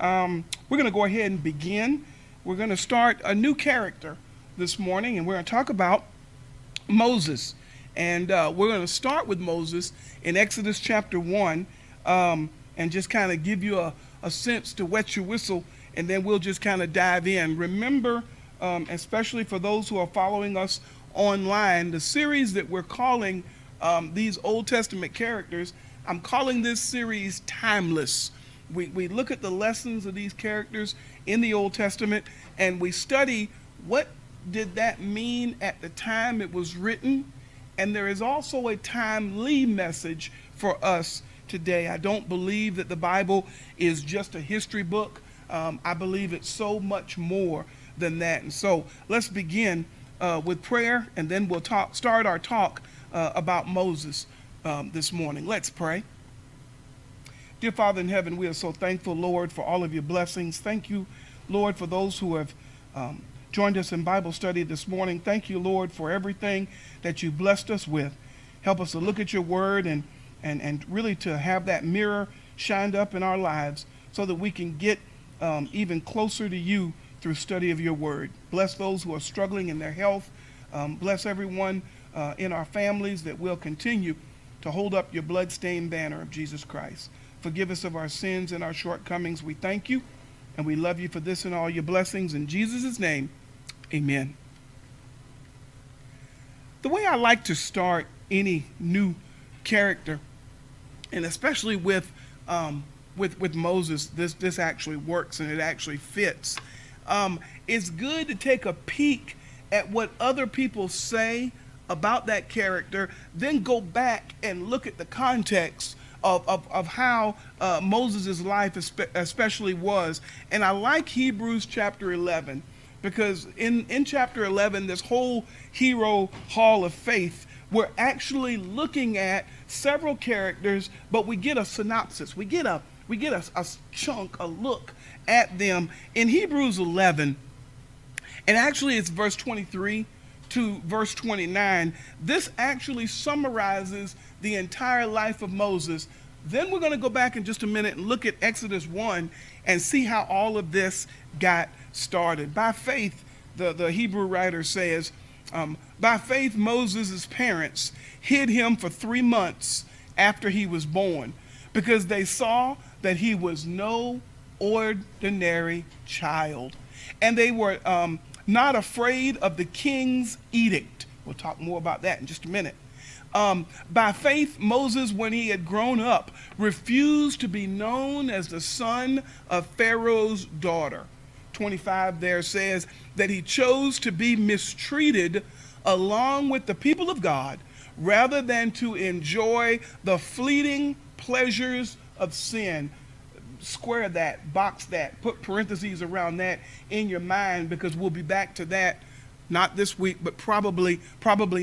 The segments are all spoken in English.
We're going to go ahead and begin. We're going to start a new character this morning, and we're going to talk about Moses. And we're going to start with Moses in Exodus chapter 1 and just kind of give you a sense to wet your whistle, and then we'll just kind of dive in. Remember, especially for those who are following us online, the series that we're calling these Old Testament characters, I'm calling this series Timeless. We look at the lessons of these characters in the Old Testament, and we study what did that mean at the time it was written. And there is also a timely message for us today. I don't believe that the Bible is just a history book. I believe it's so much more than that. And so let's begin with prayer, and then we'll start our talk about Moses this morning. Let's pray. Dear Father in heaven, we are so thankful, Lord, for all of your blessings. Thank you, Lord, for those who have joined us in Bible study this morning. Thank you, Lord, for everything that you blessed us with. Help us to look at your word and really to have that mirror shined up in our lives so that we can get even closer to you through study of your word. Bless those who are struggling in their health. Bless everyone in our families, that will continue to hold up your bloodstained banner of Jesus Christ. Forgive us of our sins and our shortcomings. We thank you, and we love you for this and all your blessings. In Jesus' name, amen. The way I like to start any new character, and especially with Moses, this actually works and it actually fits. It's good to take a peek at what other people say about that character, then go back and look at the context of how Moses' life especially was. And I like Hebrews chapter 11, because in chapter 11, this whole hero hall of faith, we're actually looking at several characters, but we get a synopsis. We get a chunk, a look at them in Hebrews 11. And actually it's verse 23 to verse 29. This actually summarizes the entire life of Moses. Then we're going to go back in just a minute and look at Exodus 1 and see how all of this got started. By faith, the Hebrew writer says, by faith Moses' parents hid him for 3 months after he was born, because they saw that he was no ordinary child. And they were not afraid of the king's edict. We'll talk more about that in just a minute. By faith, Moses, when he had grown up, refused to be known as the son of Pharaoh's daughter. 25 there says that he chose to be mistreated along with the people of God rather than to enjoy the fleeting pleasures of sin. Square that, box that, put parentheses around that in your mind, because we'll be back to that, not this week, but probably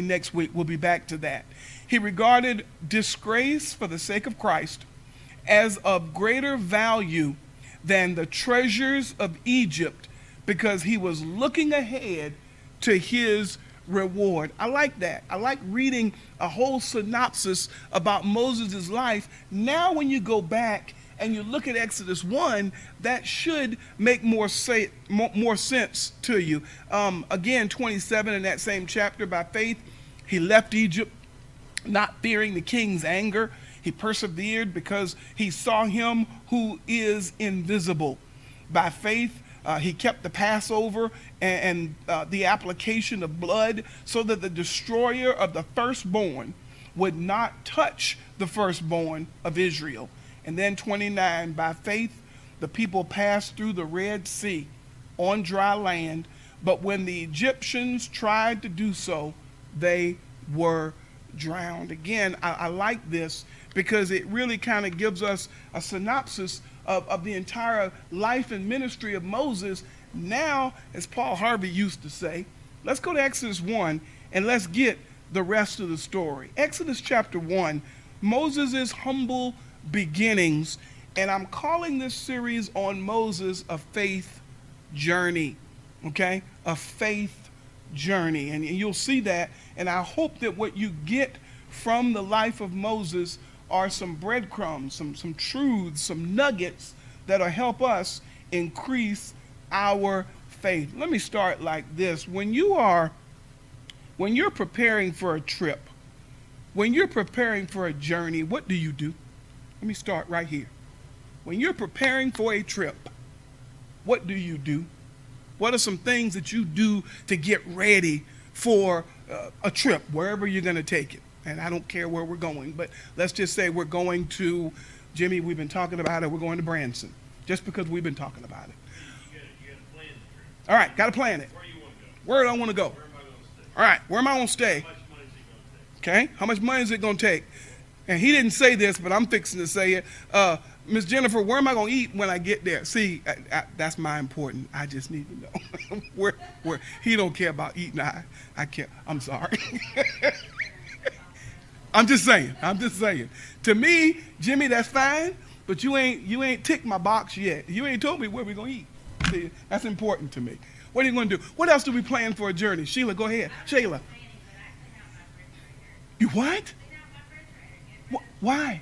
next week we'll be back to that. He regarded disgrace for the sake of Christ as of greater value than the treasures of Egypt, because he was looking ahead to his reward. I like that. I like reading a whole synopsis about Moses' life. Now when you go back and you look at Exodus 1, that should make more sense to you. Again, 27 in that same chapter, by faith, he left Egypt, not fearing the king's anger. He persevered because he saw him who is invisible. By faith, he kept the Passover and the application of blood, so that the destroyer of the firstborn would not touch the firstborn of Israel. And then 29, by faith, the people passed through the Red Sea on dry land, but when the Egyptians tried to do so, they were drowned. Again, I like this because it really kind of gives us a synopsis of the entire life and ministry of Moses. Now, as Paul Harvey used to say, let's go to Exodus 1 and let's get the rest of the story. Exodus chapter 1, Moses' humble beginnings, and I'm calling this series on Moses a faith journey, okay? A faith journey, and you'll see that, and I hope that what you get from the life of Moses are some breadcrumbs, some truths, some nuggets that'll help us increase our faith. Let me start like this. When you're preparing for a trip, when you're preparing for a journey, what do you do? Let me start right here. When you're preparing for a trip, what do you do? What are some things that you do to get ready for a trip, wherever you're going to take it? And I don't care where we're going, but let's just say we're going to, Jimmy, we've been talking about it, we're going to Branson, just because we've been talking about it. You gotta plan the trip. All right, got to plan it. Where you want to go? Where do I want to go? Where am I going to stay? All right, where am I going to stay? How much money is it going to take? Okay, how much money is it going to take? And he didn't say this, but I'm fixing to say it. Miss Jennifer, where am I going to eat when I get there? See, that's my important. I just need to know. where he don't care about eating. I care. I'm sorry. I'm just saying. To me, Jimmy, that's fine, but you ain't ticked my box yet. You ain't told me where we're going to eat. See, that's important to me. What are you going to do? What else do we plan for a journey? Sheila, go ahead. Sheila. You what? Why?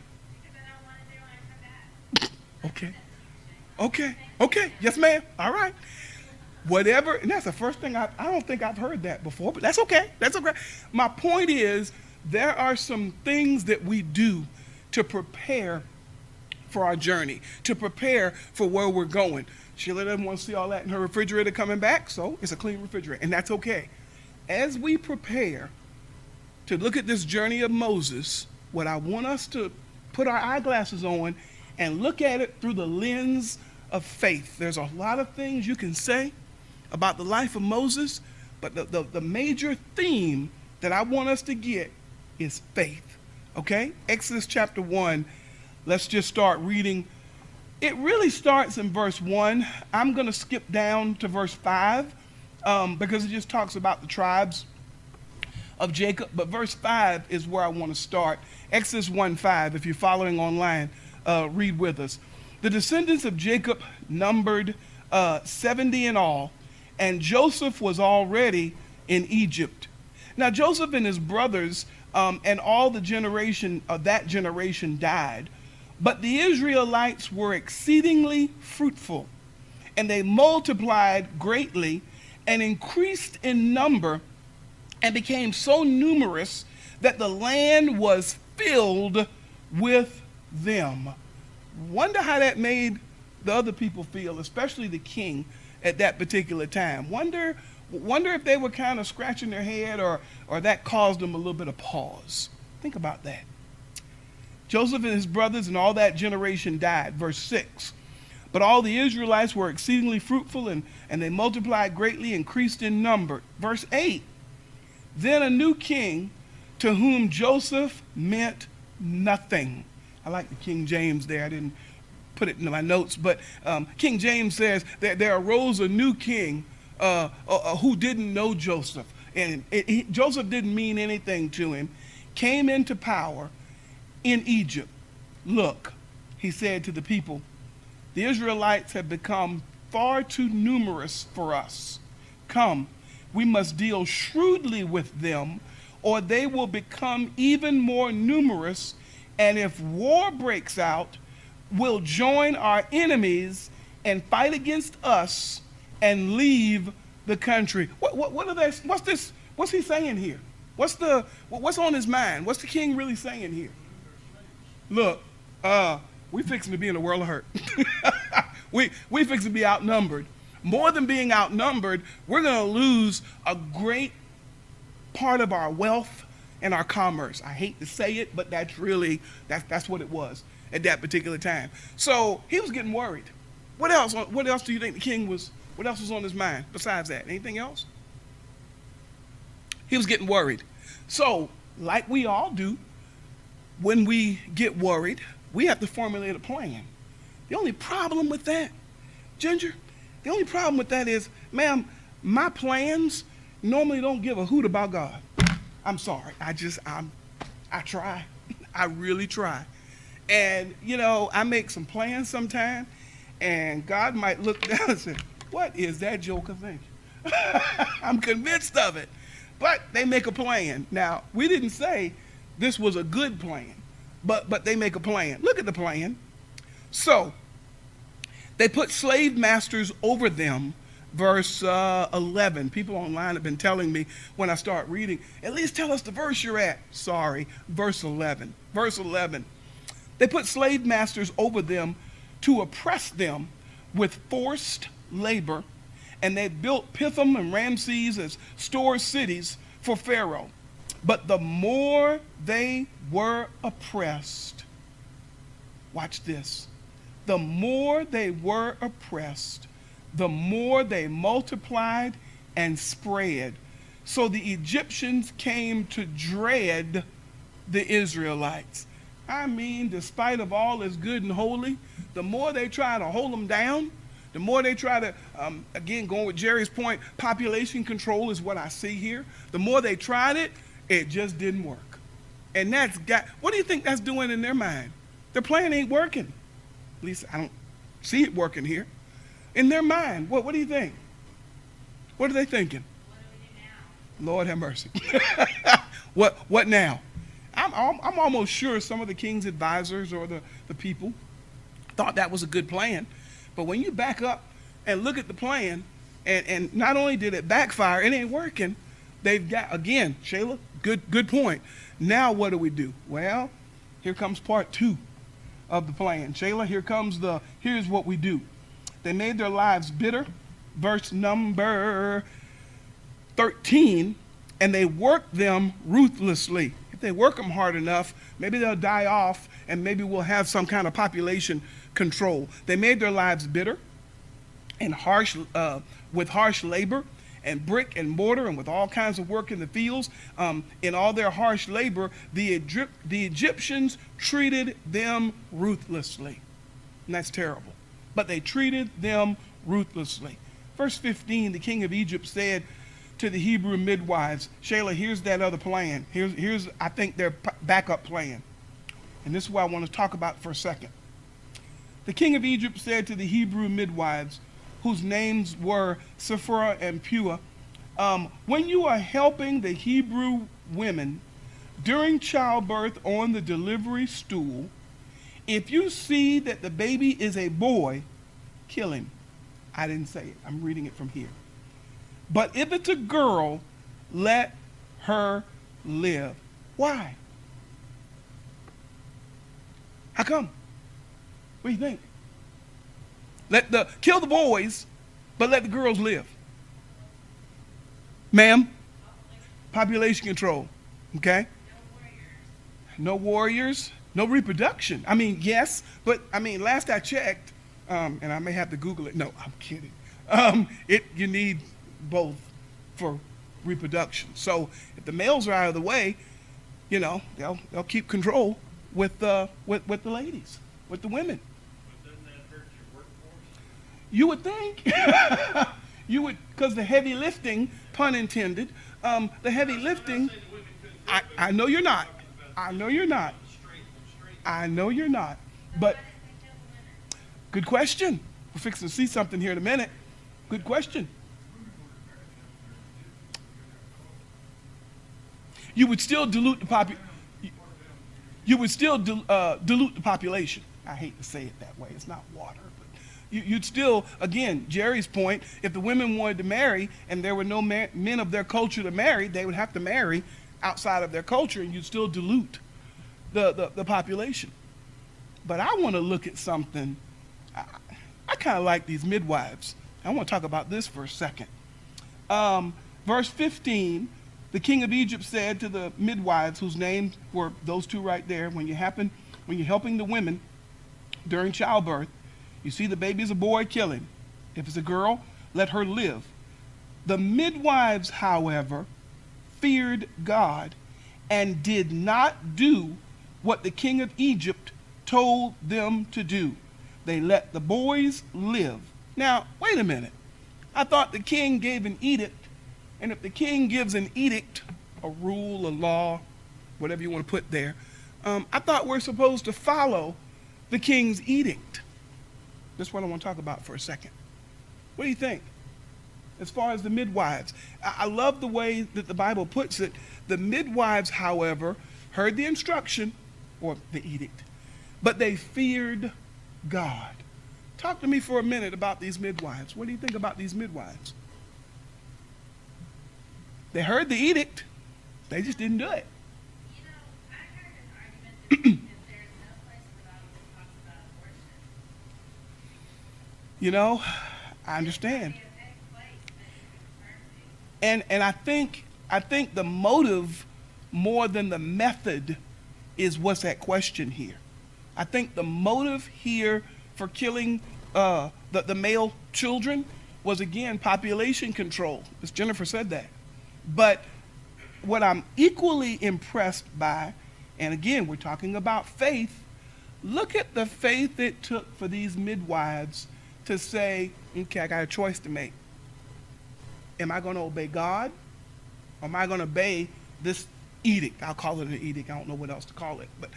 Okay. Yes, ma'am. All right. Whatever. And that's the first thing I don't think I've heard that before, but that's okay. My point is, there are some things that we do to prepare for our journey, to prepare for where we're going. Sheila doesn't want to see all that in her refrigerator coming back, so it's a clean refrigerator, and that's okay. As we prepare to look at this journey of Moses, what I want us to put our eyeglasses on and look at it through the lens of faith. There's a lot of things you can say about the life of Moses, but the major theme that I want us to get is faith, okay? Exodus chapter 1, let's just start reading. It really starts in verse 1. I'm going to skip down to verse 5 because it just talks about the tribes of Jacob, but verse 5 is where I want to start. Exodus 1:5, if you're following online, read with us. The descendants of Jacob numbered 70 in all, and Joseph was already in Egypt. Now Joseph and his brothers and all the generation of that generation died, but the Israelites were exceedingly fruitful, and they multiplied greatly and increased in number and became so numerous that the land was filled with them. Wonder how that made the other people feel, especially the king at that particular time. Wonder if they were kind of scratching their head or that caused them a little bit of pause. Think about that. Joseph and his brothers and all that generation died. Verse 6. But all the Israelites were exceedingly fruitful and they multiplied greatly, increased in number. Verse 8. Then a new king to whom Joseph meant nothing. I like the King James there. I didn't put it in my notes, but King James says that there arose a new king who didn't know Joseph. And Joseph didn't mean anything to him. Came into power in Egypt. Look, he said to the people, the Israelites have become far too numerous for us. Come, we must deal shrewdly with them, or they will become even more numerous, and if war breaks out, we'll join our enemies and fight against us and leave the country. What are they? What's he saying here? What's on his mind? What's the king really saying here? Look, we fixing to be in a world of hurt. we fixing to be outnumbered. More than being outnumbered, we're going to lose a great part of our wealth and our commerce. I hate to say it, but that's what it was at that particular time. So he was getting worried. What else do you think the king was, what else was on his mind besides that? Anything else? He was getting worried. So, like we all do, when we get worried, we have to formulate a plan. The only problem with that, Ginger, the only problem with that is, ma'am, my plans normally don't give a hoot about God. I'm sorry. I try. I really try. And, I make some plans sometime, and God might look down and say, what is that joker thinking? I'm convinced of it. But they make a plan. Now, we didn't say this was a good plan, but they make a plan. Look at the plan. So, They put slave masters over them. Verse 11. People online have been telling me when I start reading, at least tell us the verse you're at. Sorry, verse 11. Verse 11. They put slave masters over them to oppress them with forced labor, and they built Pithom and Ramses as store cities for Pharaoh. But the more they were oppressed, watch this, the more they were oppressed, the more they multiplied and spread. So the Egyptians came to dread the Israelites. I mean, despite of all that's good and holy, the more they try to hold them down, the more they try to, again, going with Jerry's point, population control is what I see here. The more they tried it, it just didn't work. And what do you think that's doing in their mind? Their plan ain't working. At least I don't see it working here. In their mind, what do you think? What are they thinking? What do we do now? Lord have mercy. What now? I'm almost sure some of the king's advisors or the people thought that was a good plan. But when you back up and look at the plan, and not only did it backfire, it ain't working. They've got, again, Shayla, good point. Now what do? Well, here comes part 2 of the plan. Shayla, here's what we do. They made their lives bitter. Verse number 13, and they worked them ruthlessly. If they work them hard enough, maybe they'll die off, and maybe we'll have some kind of population control. They made their lives bitter and with harsh labor and brick and mortar and with all kinds of work in the fields. In all their harsh labor, the Egyptians treated them ruthlessly. And that's terrible. But they treated them ruthlessly. Verse 15, the king of Egypt said to the Hebrew midwives, Shayla, here's that other plan. Here's I think, their backup plan. And this is what I want to talk about for a second. The king of Egypt said to the Hebrew midwives, whose names were Sephora and Pua, when you are helping the Hebrew women during childbirth on the delivery stool, if you see that the baby is a boy, kill him. I didn't say it. I'm reading it from here. But if it's a girl, let her live. Why? How come? What do you think? Kill the boys, but let the girls live. Ma'am? Population control. Okay? No warriors, no reproduction. I mean, yes, but I mean, last I checked, and I may have to Google it. No, I'm kidding. You need both for reproduction. So if the males are out of the way, they'll keep control with the ladies, with the women. But doesn't that hurt your workforce? You would think. You would, because the heavy lifting, pun intended, the heavy lifting. I know you're not. I know you're not. I know you're not. But good question. We're fixing to see something here in a minute. Good question. You would still dilute the You would still dilute the population. I hate to say it that way. It's not water, but you'd still, again, Jerry's point, if the women wanted to marry and there were no men of their culture to marry, they would have to marry outside of their culture, and you'd still dilute the population. But I want to look at something. I kind of like these midwives. I want to talk about this for a second. Verse 15, the king of Egypt said to the midwives, whose names were those two right there, when you're helping the women during childbirth, you see the baby's a boy, kill him. If it's a girl, let her live. The midwives, however, feared God and did not do what the king of Egypt told them to do. They let the boys live. Now, wait a minute. I thought the king gave an edict, and if the king gives an edict, a rule, a law, whatever you want to put there, I thought we're supposed to follow the king's edict. That's what I want to talk about for a second. What do you think? As far as the midwives, I love the way that the Bible puts it. The midwives, however, heard the instruction, or the edict, but they feared God. Talk to me for a minute about these midwives. What do you think about these midwives? They heard the edict. They just didn't do it. You know, I heard an argument that there's no place in the Bible that talks about abortion. You know, I understand. It may take place, but you can confirm it. And I think the motive more than the method is what's at question here. I think the motive here for killing the male children was, again, population control, as Jennifer said that. But what I'm equally impressed by, and again, we're talking about faith, look at the faith it took for these midwives to say, okay, I got a choice to make. Am I going to obey God, or am I going to obey this edict? I'll call it an edict. I don't know what else to call it. But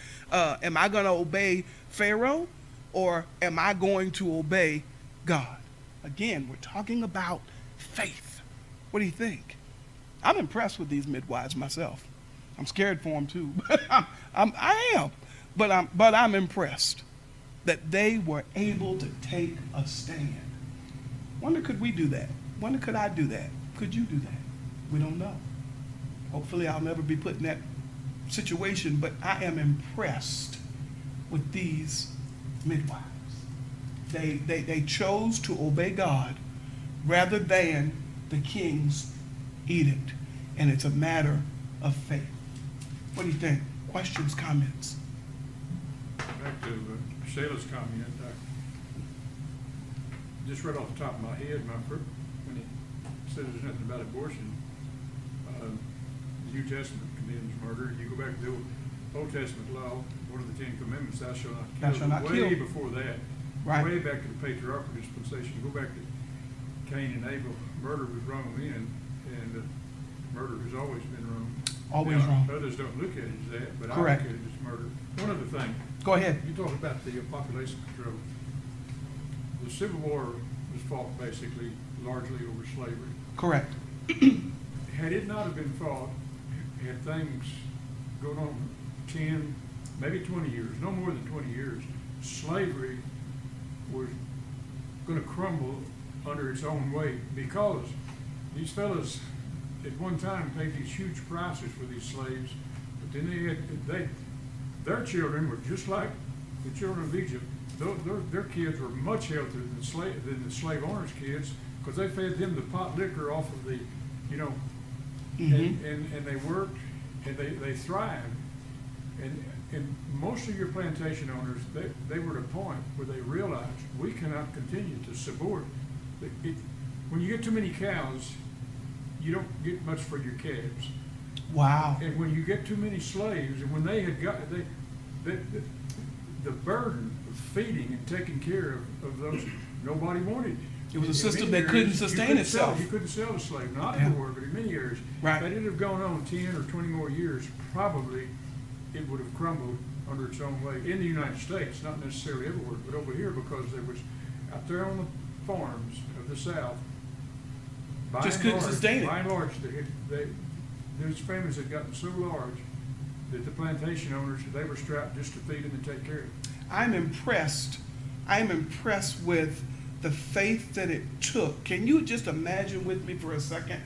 am I going to obey Pharaoh, or am I going to obey God? Again, we're talking about faith. What do you think? I'm impressed with these midwives myself. I'm scared for them too, but I am. But I'm impressed that they were able to take a stand. Wonder, could we do that? Wonder, could I do that? Could you do that? We don't know. Hopefully I'll never be put in that situation, but I am impressed with these midwives. They chose to obey God rather than the king's edict, and it's a matter of faith. What do you think? Questions, comments? Back to Shayla's comment, just right off the top of my head, when he said there's nothing about abortion, the New Testament condemns murder. You go back to the Old Testament law, one of the Ten Commandments, thou shalt not kill. Thou shalt not way kill. before that, Right. way back to the patriarchal dispensation. You go back to Cain and Abel, murder was wrong then, and murder has always been wrong. Always Now, wrong. Others don't look at it as that, but Correct. I look at it as murder. One other thing, Go ahead. you talk about the population control. The Civil War was fought basically largely over slavery. Correct. Had it not have been fought, had things gone on 10, maybe 20 years, no more than 20 years, slavery was going to crumble under its own weight, because these fellas at one time paid these huge prices for these slaves, but then their children were just like the children of Egypt. Their kids were much healthier than the slave owners' kids, because they fed them the pot liquor off of the, and they worked and they thrived. And most of your plantation owners, they were at a point where they realized we cannot continue to support. When you get too many cows, you don't get much for your calves. Wow. And when you get too many slaves, and when they had got the burden of feeding and taking care of those, nobody wanted. It was a In system many that couldn't areas, sustain itself. You couldn't sell a slave, not Yeah. in the war, but in many areas. Right. Had it have gone on 10 or 20 more years, probably it would have crumbled under its own weight in the United States, not necessarily everywhere, but over here, because there was out there on the farms of the South, by Just and couldn't large- sustain it. By and large, those families had gotten so large that the plantation owners, they were strapped just to feed them and take care of them. I'm impressed with the faith that it took. Can you just imagine with me for a second?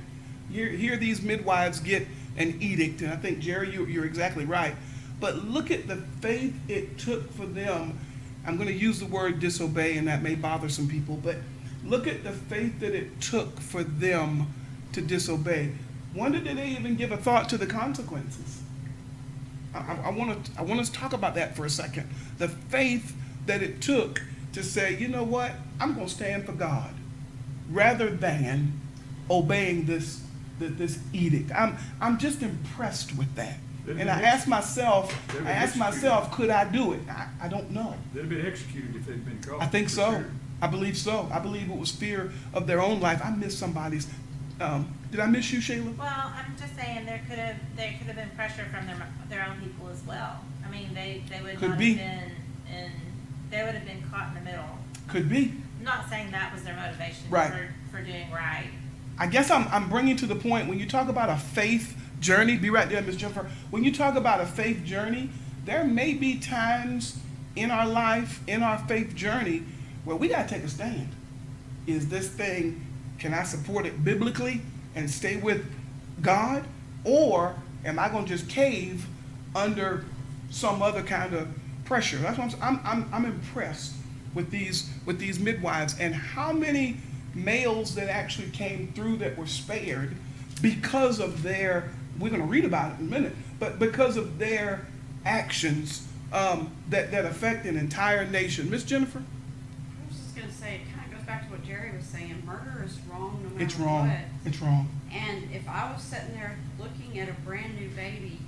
Here these midwives get an edict, and I think, Jerry, you're exactly right. But look at the faith it took for them. I'm going to use the word disobey, and that may bother some people, but look at the faith that it took for them to disobey. Wonder, did they even give a thought to the consequences? I want us to talk about that for a second. The faith that it took to say, you know what, I'm going to stand for God rather than obeying this edict. I'm just impressed with that. And I asked myself, could I do it? I don't know. They'd have been executed if they'd been caught. I think for so. sure. I believe so. I believe it was fear of their own life. I missed somebody's. Did I miss you, Shayla? Well, I'm just saying there could have been pressure from their own people as well. I mean, they would Could not be. have been they would have been caught in the middle. Could be. I'm not saying that was their motivation Right. for doing right. I guess I'm bringing to the point, when you talk about a faith journey, be right there, Ms. Jennifer. When you talk about a faith journey, there may be times in our life, in our faith journey, well, we got to take a stand. Is this thing, can I support it biblically and stay with God? Or am I going to just cave under some other kind of pressure? That's what I'm impressed with these midwives, and how many males that actually came through that were spared because of their, we're going to read about it in a minute, but because of their actions that affect an entire nation. Miss Jennifer? I was just gonna say, it kind of goes back to what Jerry was saying. Murder is wrong no matter It's wrong. what. It's wrong. And if I was sitting there looking at a brand new baby,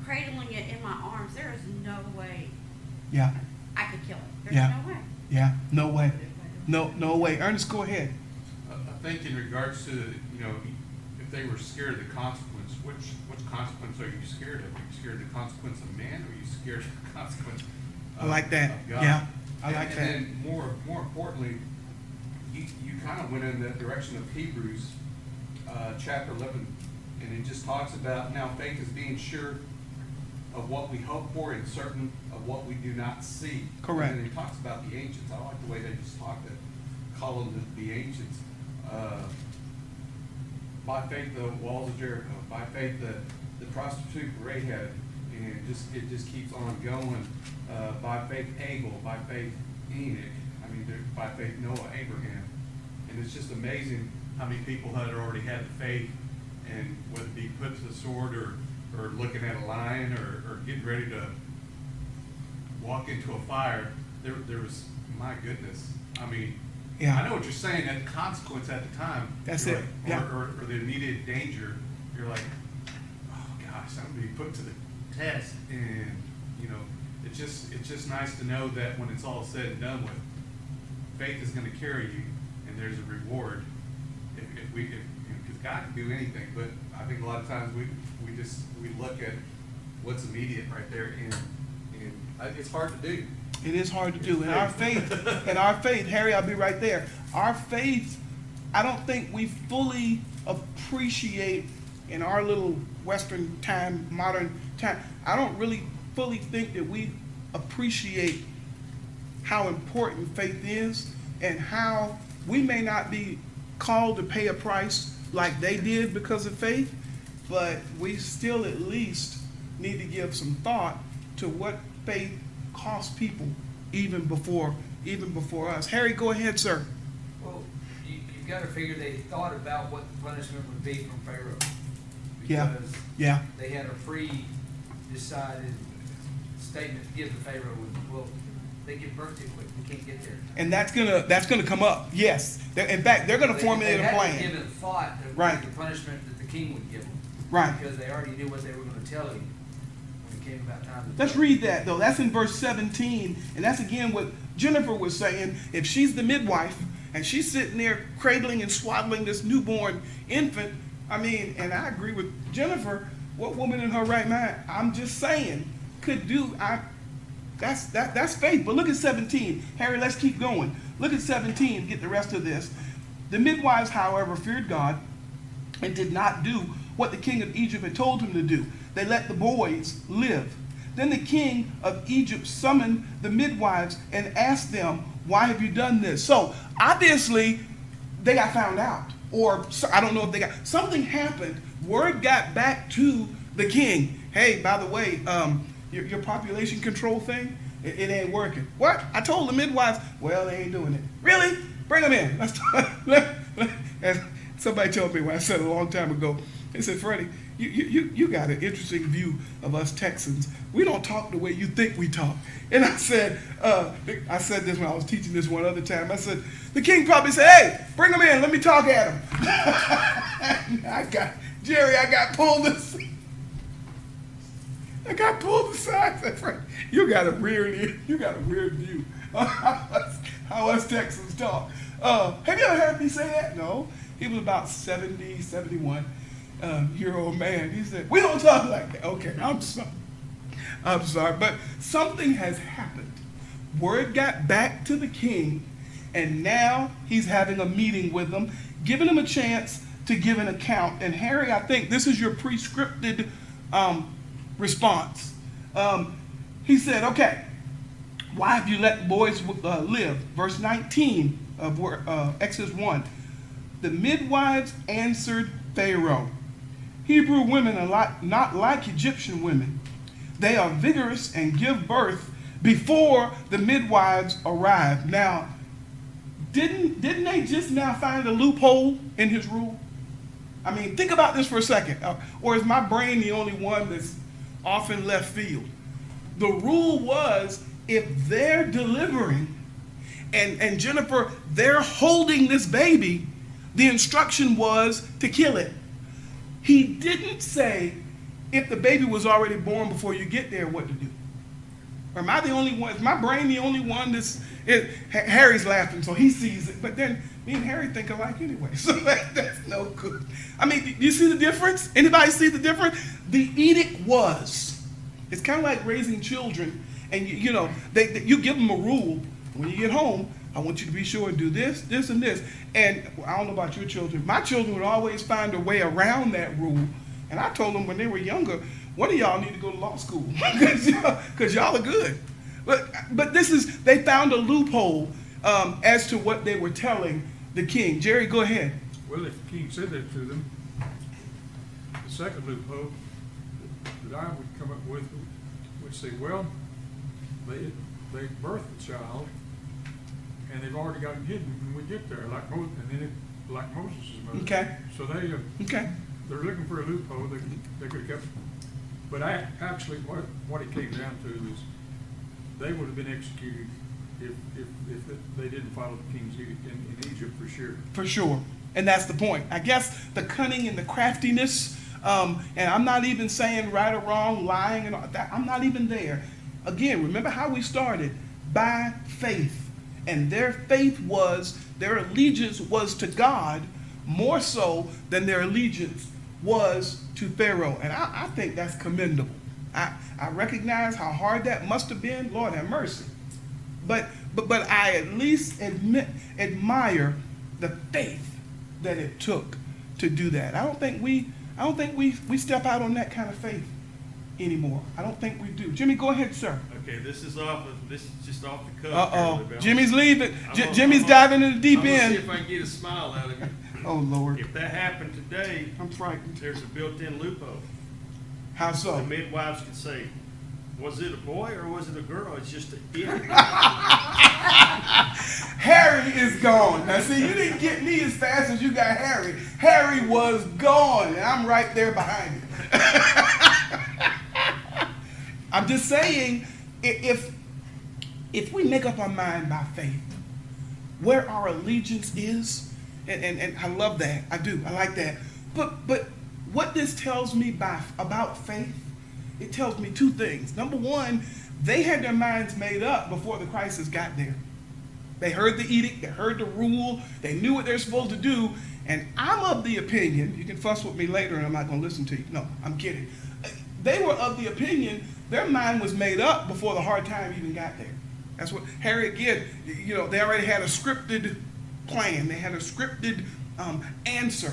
cradling it in my arms, there is no way Yeah. I could kill it. There's Yeah. no way. Yeah. No way. No way. Ernest, go ahead. I think in regards to, if they were scared of the consequence, which consequence are you scared of? Are you scared of the consequence of man, or are you scared of the consequence I like that. of God? Yeah. I like that. And then more importantly, you kind of went in the direction of Hebrews chapter 11, and it just talks about now faith is being sure of what we hope for and certain of what we do not see. Correct. And then he talks about the ancients. I like the way they just talk that, call them the ancients. By faith, the walls of Jericho. By faith, the prostitute Rahab, and it just keeps on going. By faith, Abel. By faith, Enoch. By faith, Noah, Abraham. And it's just amazing how many people had already had the faith, and whether it be put to the sword or looking at a lion or getting ready to walk into a fire, there was, my goodness. Yeah. I know what you're saying, that consequence at the time. That's you're it. like, Yeah. Or the immediate danger, you're like, oh gosh, I'm gonna be put to the test. And, it's just nice to know that when it's all said and done with, faith is gonna carry you, and there's a reward. Because God can do anything, but I think a lot of times we look at what's immediate right there, and it's hard to do. It is hard to do. In our faith, Harry, I'll be right there. Our faith, I don't think we fully appreciate in our little Western time, modern time, I don't really fully think that we appreciate how important faith is, and how we may not be called to pay a price like they did because of faith, but we still at least need to give some thought to what faith cost people even before us. Harry, go ahead, sir. Well, you've got to figure they thought about what the punishment would be from Pharaoh. Yeah. Because Yeah. they had a pre-decided statement to give to Pharaoh. Well, they get burnt too quick. We can't get there. And that's gonna come up. Yes. In fact, they're gonna formulate a They had plan. given thought of Right. the punishment that the king would give them. Right. Because they already knew what they were going to tell him when it came about time to Let's tell him. read that though. That's in verse 17, and that's again what Jennifer was saying. If she's the midwife and she's sitting there cradling and swaddling this newborn infant, and I agree with Jennifer. What woman in her right mind? I'm just saying could do. That's faith. But look at 17, Harry. Let's keep going. Look at 17. Get the rest of this. The midwives, however, feared God and did not do what the king of Egypt had told him to do. They let the boys live. Then the king of Egypt summoned the midwives and asked them, "Why have you done this?" So obviously they got found out, or I don't know if they got, something happened. Word got back to the king. Hey, by the way, your population control thing, it ain't working. What? I told the midwives. Well, they ain't doing it. Really? Bring them in. Let's talk. And somebody told me when I said a long time ago, they said, "Freddie, you got an interesting view of us Texans. We don't talk the way you think we talk." And I said this when I was teaching this one other time. I said, the king probably said, "Hey, bring them in. Let me talk at them." I got pulled aside. I said, "Freddie, you got a weird view of how us Texans talk." Have you ever heard me say that? No. He was about 70, 71 year old man. He said, "We don't talk like that." Okay, I'm sorry. But something has happened. Word got back to the king, and now he's having a meeting with them, giving him a chance to give an account. And Harry, I think this is your pre-scripted response. He said, "Okay, Why have you let boys live? Verse 19 of Exodus 1. The midwives answered Pharaoh, Hebrew women are not like Egyptian women. They are vigorous and give birth before the midwives arrive. Now, didn't they just now find a loophole in his rule? I mean, think about this for a second. Or is my brain the only one that's off in left field? The rule was, if they're delivering and Jennifer, they're holding this baby, the instruction was to kill it. He didn't say, if the baby was already born before you get there, what to do. Or am I the only one? Is my brain the only one that's... Harry's laughing, so he sees it. But then me and Harry think alike anyway, so that's no good. I mean, do you see the difference? Anybody see the difference? The edict was, it's kind of like raising children, and you give them a rule. When you get home, I want you to be sure and do this, this, and this. And I don't know about your children. My children would always find a way around that rule. And I told them when they were younger, one of y'all need to go to law school because y'all are good. But they found a loophole as to what they were telling the king. Jerry, go ahead. Well, if the king said that to them, the second loophole that I would come up with would say, well, they birthed the child, and they've already got him hidden when we get there, like Moses' mother. Okay. So they're looking for a loophole they could have kept. But actually, what it came down to is they would have been executed if they didn't follow the king's edict in Egypt, for sure. For sure. And that's the point. I guess the cunning and the craftiness, and I'm not even saying right or wrong, lying and all that. I'm not even there. Again, remember how we started? By faith. And their faith was, their allegiance was to God more so than their allegiance was to Pharaoh. And I think that's commendable. I recognize how hard that must have been. Lord have mercy. But I at least admire the faith that it took to do that. I don't think we step out on that kind of faith anymore. I don't think we do. Jimmy, go ahead, sir. Okay, this is just off the cuff. Uh-oh. Jimmy's leaving. Jimmy's diving in the deep I'm gonna end. see if I can get a smile out of you. Oh, Lord. If that happened today, I'm frightened. there's a built-in loophole. How so? The midwives could say, was it a boy or was it a girl? It's just an idiot. Harry is gone. Now, see, you didn't get me as fast as you got Harry. Harry was gone, and I'm right there behind him. I'm just saying, if we make up our mind by faith, where our allegiance is, and I love that. I do. I like that. But what this tells me about faith, it tells me two things. Number one, they had their minds made up before the crisis got there. They heard the edict, they heard the rule, they knew what they're supposed to do, and I'm of the opinion, you can fuss with me later and I'm not going to listen to you. No, I'm kidding. They were of the opinion their mind was made up before the hard time even got there. That's what Harry, again, they already had a scripted plan. They had a scripted answer.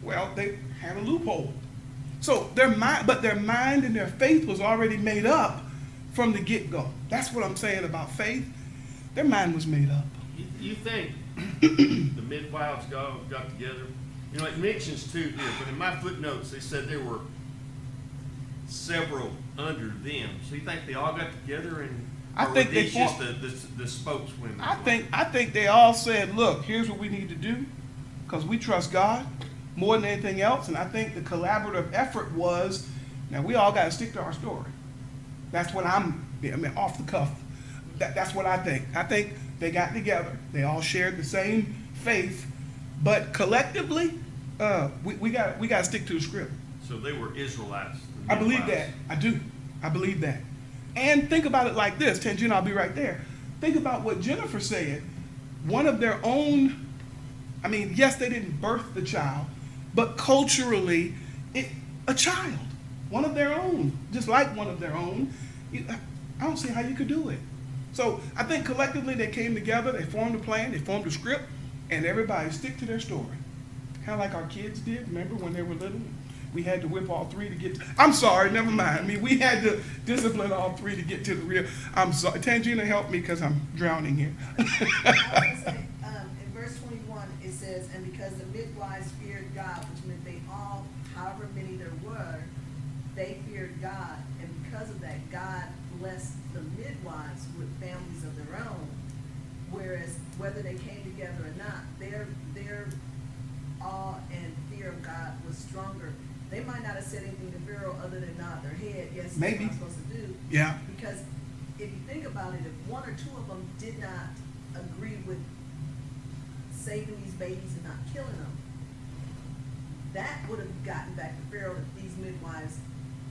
Well, they had a loophole. So their mind and their faith was already made up from the get-go. That's what I'm saying about faith. Their mind was made up. You think the midwives got together? It mentions two here, but in my footnotes they said there were several under them. So you think they all got together or were these just the spokeswomen? I think they all said, look, here's what we need to do, because we trust God more than anything else. And I think the collaborative effort was, now we all got to stick to our story. That's what off the cuff. That's what I think. I think they got together. They all shared the same faith, but collectively, we got to stick to the script. So they were Israelites. I believe that. I do. I believe that. And think about it like this. Tangent, I'll be right there. Think about what Jennifer said. One of their own, yes, they didn't birth the child, but culturally, a child. One of their own. Just like one of their own. I don't see how you could do it. So I think collectively they came together, they formed a plan, they formed a script, and everybody stick to their story. Kind of like our kids did, remember when they were little? we had to whip all three to get to, I'm sorry, never mind. I mean, we had to discipline all three to get to the real. I'm sorry. Tangina, help me because I'm drowning here. I was gonna say, in verse 21, it says, and because the midwives feared God, which meant they all, however many there were, they feared God, and because of that, God blessed the midwives with families of their own. Whereas whether they came together or not, their awe and fear of God was stronger. They might not have said anything to Pharaoh other than nod their head. Yes, Maybe. that's what I'm supposed to do. Yeah. Because if you think about it, if one or two of them did not agree with saving these babies and not killing them, that would have gotten back to Pharaoh if these midwives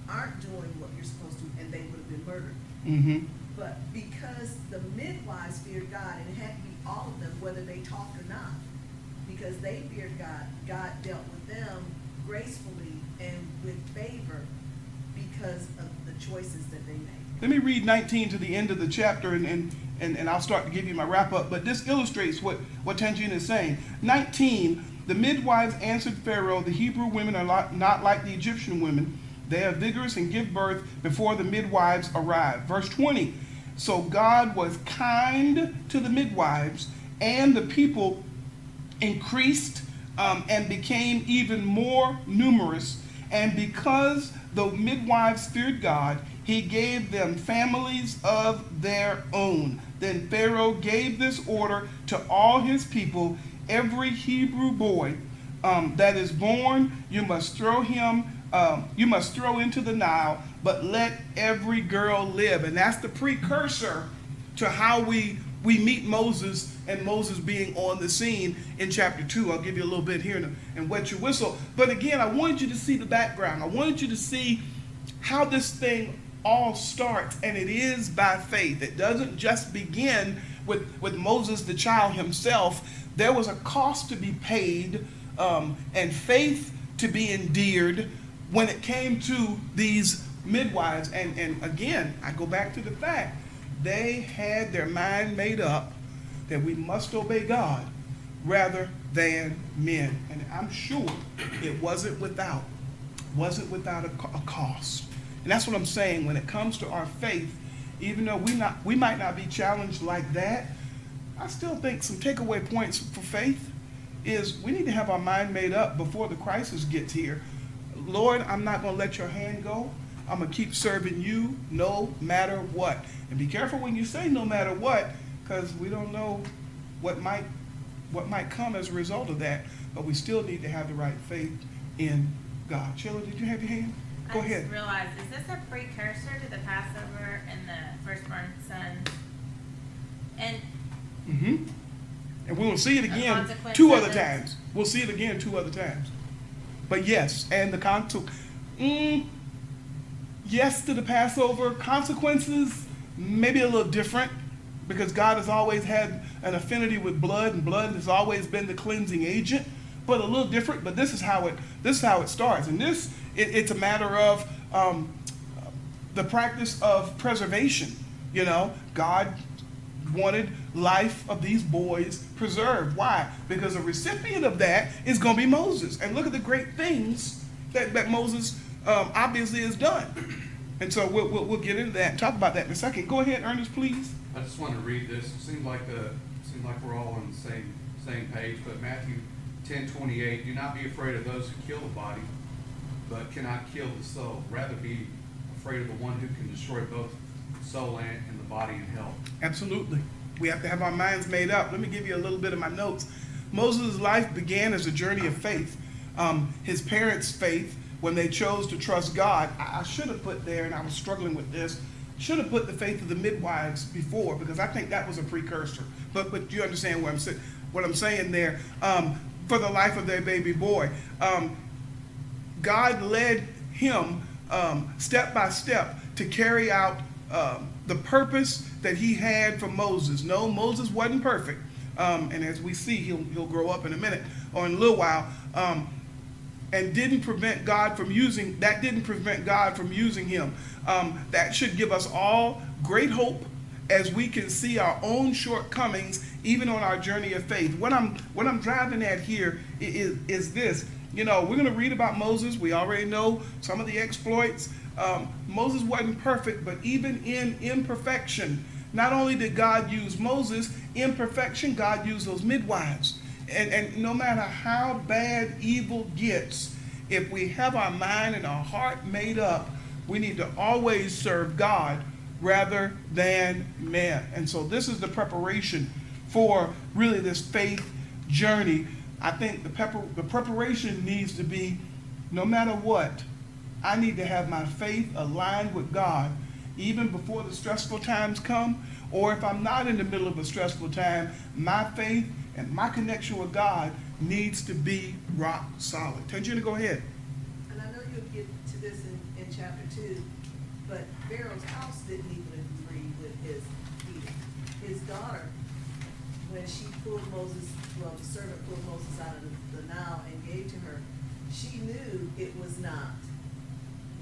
aren't doing what you're supposed to, and they would have been murdered. Mm-hmm. But because the midwives feared God, and it had to be all of them, whether they talked or not, because they feared God, God dealt with them gracefully and with favor because of the choices that they made. Let me read 19 to the end of the chapter, and I'll start to give you my wrap up. But this illustrates what Tangina is saying. 19, the midwives answered Pharaoh, the Hebrew women are not like the Egyptian women. They are vigorous and give birth before the midwives arrive. Verse 20, so God was kind to the midwives, and the people increased and became even more numerous. And because the midwives feared God, he gave them families of their own. Then Pharaoh gave this order to all his people, every Hebrew boy that is born, you must throw into the Nile, but let every girl live. And that's the precursor to how we meet Moses, and Moses being on the scene in chapter 2. I'll give you a little bit here and wet your whistle. But again, I wanted you to see the background. I wanted you to see how this thing all starts, and it is by faith. It doesn't just begin with Moses, the child himself. There was a cost to be paid and faith to be endeared when it came to these midwives. And again, I go back to the fact they had their mind made up that we must obey God rather than men. And I'm sure it wasn't without a cost. And that's what I'm saying when it comes to our faith. Even though we might not be challenged like that, I still think some takeaway points for faith is we need to have our mind made up before the crisis gets here. Lord, I'm not going to let your hand go. I'm going to keep serving you no matter what. And be careful when you say no matter what, because we don't know what might come as a result of that. But we still need to have the right faith in God. Sheila, did you have your hand? Go ahead. I just realized, is this a precursor to the Passover and the firstborn son? And And we will see it again consequence two of other it. times. We'll see it again 2 other times. But yes, and the yes to the Passover. Consequences, maybe a little different, because God has always had an affinity with blood, and blood has always been the cleansing agent. But a little different. But this is how it starts, and it's a matter of the practice of preservation. You know, God wanted life of these boys preserved. Why? Because a recipient of that is going to be Moses. And look at the great things that Moses obviously has done. And so we'll get into that and talk about that in a second. Go ahead, Ernest, please. I just want to read this. It seems like we're all on the same page. But Matthew 10:28, do not be afraid of those who kill the body, but cannot kill the soul. Rather be afraid of the one who can destroy both soul and the body in hell. Absolutely. We have to have our minds made up. Let me give you a little bit of my notes. Moses' life began as a journey of faith. His parents' faith, when they chose to trust God, I should have put there, and I was struggling with this, should have put the faith of the midwives before, because I think that was a precursor. But you understand what I'm saying there. For the life of their baby boy, God led him step by step to carry out the purpose that he had for Moses. No, Moses wasn't perfect. And as we see, he'll grow up in a minute or in a little while. And didn't prevent God from using him. That should give us all great hope as we can see our own shortcomings, even on our journey of faith. What I'm driving at here is this. You know, we're going to read about Moses. We already know some of the exploits. Moses wasn't perfect, but even in imperfection, not only did God use Moses, in perfection, God used those midwives. And no matter how bad evil gets, if we have our mind and our heart made up, we need to always serve God rather than man. And so this is the preparation for really this faith journey. I think the preparation needs to be, no matter what, I need to have my faith aligned with God even before the stressful times come, or if I'm not in the middle of a stressful time, my faith and my connection with God needs to be rock solid. Tangina, go ahead. And I know you'll get to this in chapter 2, but Pharaoh's house didn't even agree with his edict. His daughter, when she pulled Moses, well, the servant pulled Moses out of the Nile and gave to her, she knew it was not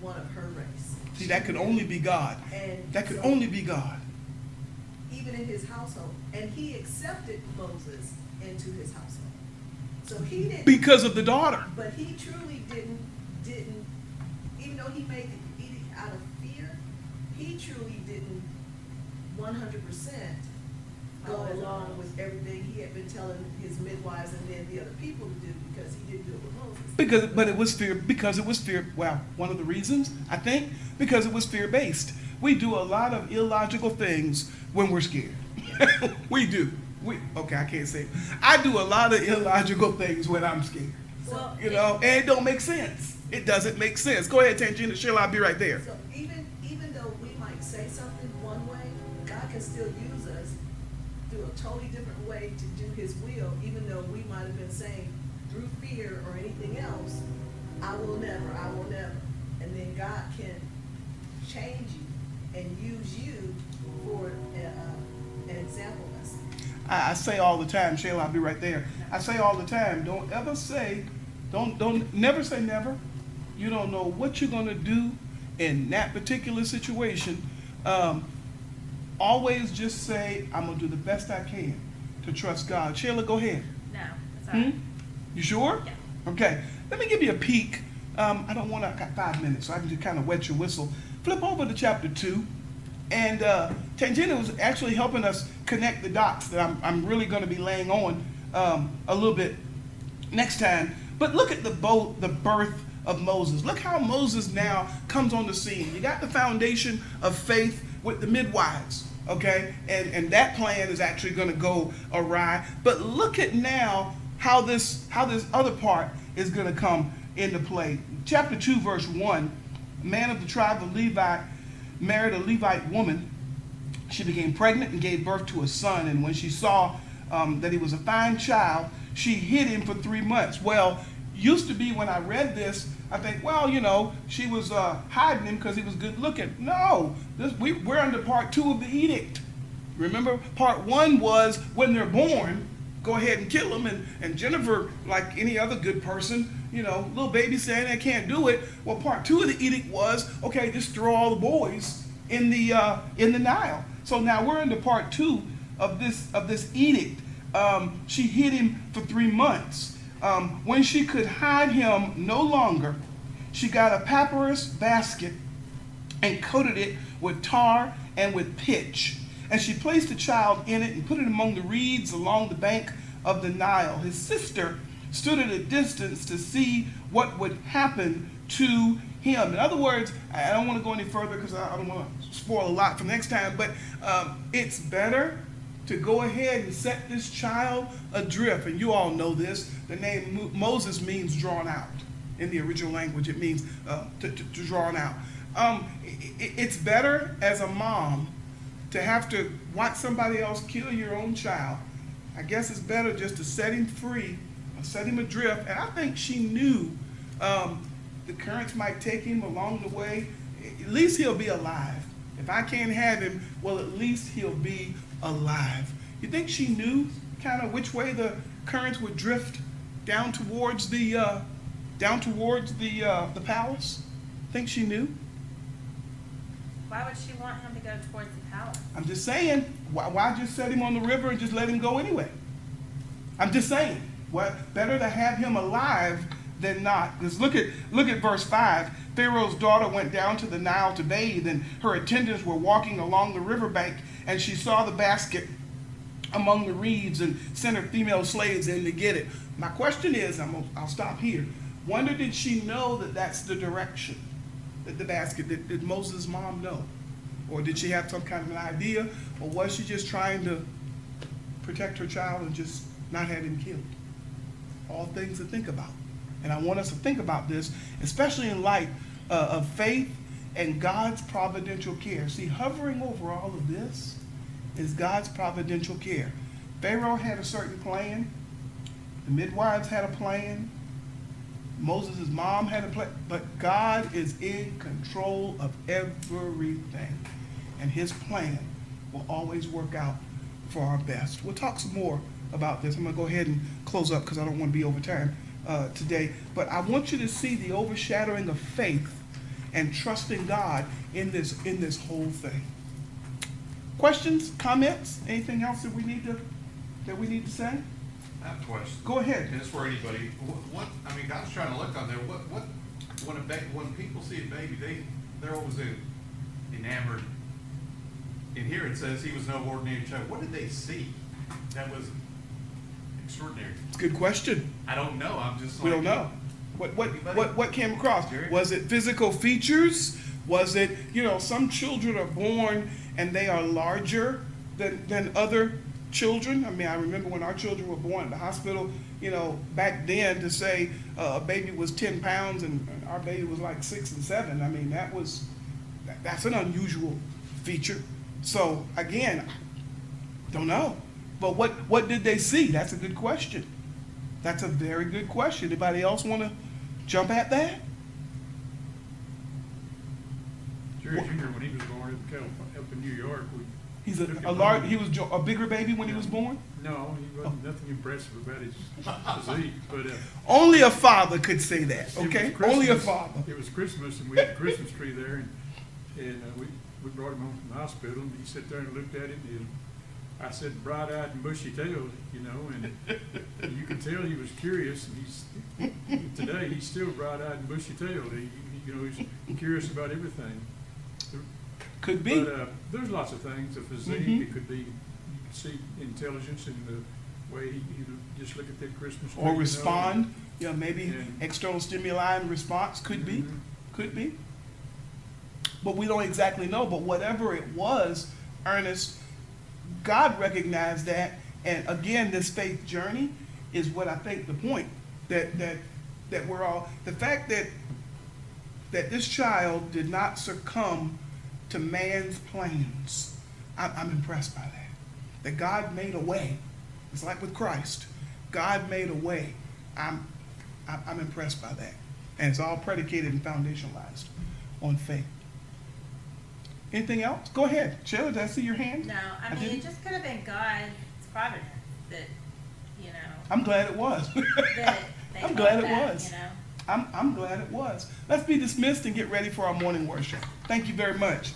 one of her race. See, that could only be God. And That could so, only be God. even in his household, and he accepted Moses into his household. So he didn't. Because of the daughter. But he truly didn't, even though he made the edict out of fear, he truly didn't 100% go along with everything he had been telling his midwives and then the other people to do, because he didn't do it with Moses. But it was fear. Well, one of the reasons, I think, because it was fear-based. We do a lot of illogical things when we're scared. We do. Okay, I can't say it. I do a lot of illogical things when I'm scared. Well, You know, and it don't make sense. It doesn't make sense. Go ahead, Tangina. Sheila, I'll be right there. So even though we might say something one way, God can still use us through a totally different way to do his will, even though we might have been saying through fear or anything else, I will never. And then God can change you and use you for an example lesson. I say all the time, Shayla, I'll be right there. I say all the time, don't never say never. You don't know what you're going to do in that particular situation. Always just say, I'm going to do the best I can to trust God. Shayla, go ahead. No, it's all right. You sure? Yeah. Okay. Let me give you a peek. I got 5 minutes, so I can just kind of wet your whistle. Flip over to chapter 2. And Tangina was actually helping us connect the dots that I'm really going to be laying on a little bit next time. But look at the birth of Moses. Look how Moses now comes on the scene. You got the foundation of faith with the midwives, okay? And that plan is actually going to go awry. But look at now how this other part is going to come into play. Chapter 2, verse 1, a man of the tribe of Levi married a Levite woman. She became pregnant and gave birth to a son. And when she saw that he was a fine child, she hid him for 3 months. Well, used to be when I read this, I think, well, you know, she was hiding him because he was good looking. No, we're under part 2 of the edict. Remember, part 1 was when they're born, go ahead and kill them. And Jennifer, like any other good person, you know, little baby saying they can't do it. Well, part 2 of the edict was, okay, just throw all the boys in the Nile. So now we're into part 2 of this edict. She hid him for 3 months. When she could hide him no longer, she got a papyrus basket and coated it with tar and with pitch. And she placed the child in it and put it among the reeds along the bank of the Nile. His sister stood at a distance to see what would happen to him. In other words, I don't want to go any further because I don't want to spoil a lot for next time, but it's better to go ahead and set this child adrift. And you all know this. The name Moses means drawn out. In the original language, it means to drawn out. It's better as a mom to have to watch somebody else kill your own child. I guess it's better just to set him free, or set him adrift. And I think she knew the currents might take him along the way. At least he'll be alive. If I can't have him, well, at least he'll be alive. You think she knew kind of which way the currents would drift down towards the palace? Think she knew? Why would she want him to go towards the palace? I'm just saying, why just set him on the river and just let him go anyway? I'm just saying, better to have him alive than not. Because look at verse 5. Pharaoh's daughter went down to the Nile to bathe, and her attendants were walking along the riverbank, and she saw the basket among the reeds and sent her female slaves in to get it. My question is, I'll stop here. Wonder, did she know that that's the direction, that the basket, did Moses' mom know? Or did she have some kind of an idea? Or was she just trying to protect her child and just not have him killed? All things to think about. And I want us to think about this, especially in light of faith and God's providential care. See, hovering over all of this is God's providential care. Pharaoh had a certain plan. The midwives had a plan. Moses' mom had a plan. But God is in control of everything. And his plan will always work out for our best. We'll talk some more about this. I'm going to go ahead and close up because I don't want to be over time today. But I want you to see the overshadowing of faith and trusting God in this whole thing. Questions, comments, anything else that we need to say? I have a question. Go ahead. And it's for anybody. What I mean, God's trying to look on there. When people see a baby, they're always enamored. And here it says he was no ordinary child. What did they see that was extraordinary? It's a good question. I don't know. I'm just. We don't know. What came across? Was it physical features? Was it, some children are born and they are larger than other children? I mean, I remember when our children were born at the hospital, back then, to say a baby was 10 pounds and our baby was like 6 and 7. I mean, that's an unusual feature. So again, don't know. But what did they see? That's a good question. That's a very good question. Anybody else want to jump at that? Jerry Jr., when he was born up in New York, He was a bigger baby when he was born? No, he wasn't nothing impressive about his physique, but Only a father could say that, okay? it was Only a Christmas. father. It was Christmas, and we had a Christmas tree there, and we brought him home from the hospital, and he sat there and looked at it, and I said, bright-eyed and bushy-tailed, and you could tell he was curious, and today he's still bright-eyed and bushy-tailed. He's curious about everything. Could be. But there's lots of things. The physique, Mhm. it could be, you could see intelligence in the way he just look at that Christmas tree. Or respond, maybe And- external stimuli and response could be. Mhm. Could be. But we don't exactly know. But whatever it was, Ernest, God recognized that. And again, this faith journey is what I think the point that we're all, the fact that this child did not succumb to man's plans. I'm impressed by that. That God made a way. It's like with Christ. God made a way. I'm impressed by that. And it's all predicated and foundationalized on faith. Anything else? Go ahead. Sheila, did I see your hand? No, I mean, didn't? it just could have been God's providence that, I'm glad it was. that they I'm thought glad it that, was. I'm glad it was. Let's be dismissed and get ready for our morning worship. Thank you very much.